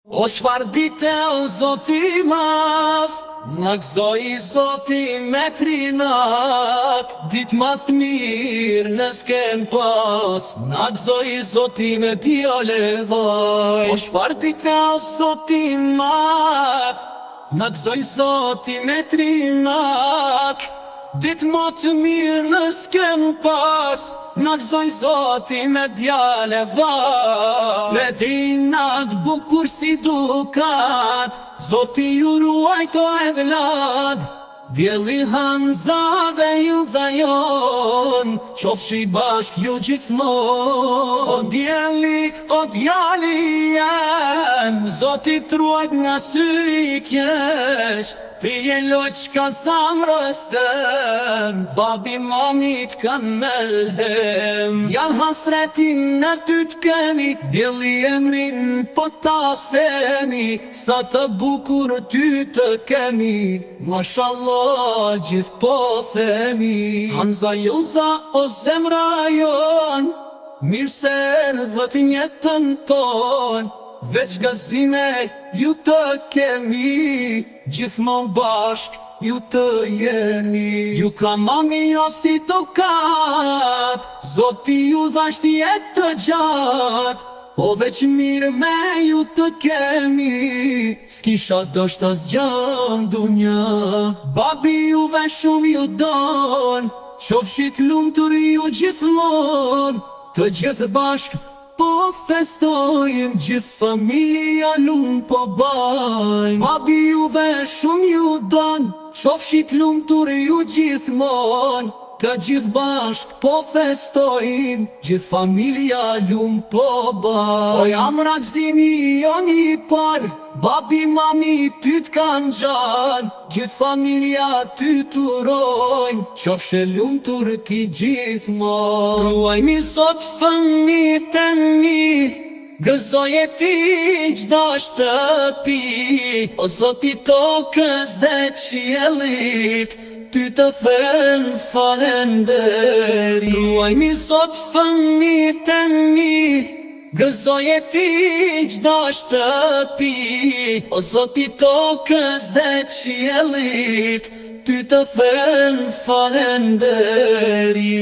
O çfarë dite o Zoti madh, na gëzoi Zoti me trinat. Ditë ma të mirë ne s'kem pas, na gëzoi Zoti me djale vaj. O çfarë dite o Zoti madh, na gëzoi Zoti me trinat. Ditë ma të mirë në s'kem pas, na gëzoi Zoti me djale vaj. Me trinat bukur si dukat, Zoti ju ruajto e vlad. Djeli Hamza dhe Ilza jon, qofshi bashk ju gjithmon. O djeli, o djali jem, Zoti t'ruajt nga sy i keq. Ti je loqka zamrës tem, babi mami t'kan melhem. Janë hasretin në ty t'kemi, djeli emrin po ta themi. Sa të bukur ty të kemi, mashallah gjithë po themi. Hamza Ilza o zemra jon, mirë se erdhët njetën ton. Veç gazime ju të kemi, gjithmon bashk ju të jeni. Ju ka mami jo si dukat, Zoti ju dhasht jetë të gjatë. O veç mirë me ju të kemi, s'kisha dosht asgjë dunja. Babi juve shumë ju don, qofshit lumtur ju gjithmon. Të gjithë bashk po festojmë, gjithë familja lumë po bajmë. Babi juve shumë ju don, qofshit lumtur ju gjithmon. Të gjithë bashk po festojmë, gjithë familja lumë po bajmë. O jam rakzimi jo një parë, babi mami ty t'kan gjanë. Gjithë familja ty t'urojnë, qofshe lumtur ti gjithmon. Ruajmi Zot fëmijët e mi, gëzoje ti qda shtëpi. O Zoti tokës dhe qiellit, ty të them falenderi. Ruajmi Zot fëmijët e mi, gëzoje ti qda shtëpi. O Zoti tokës dhe qiellit, ty të them falenderi.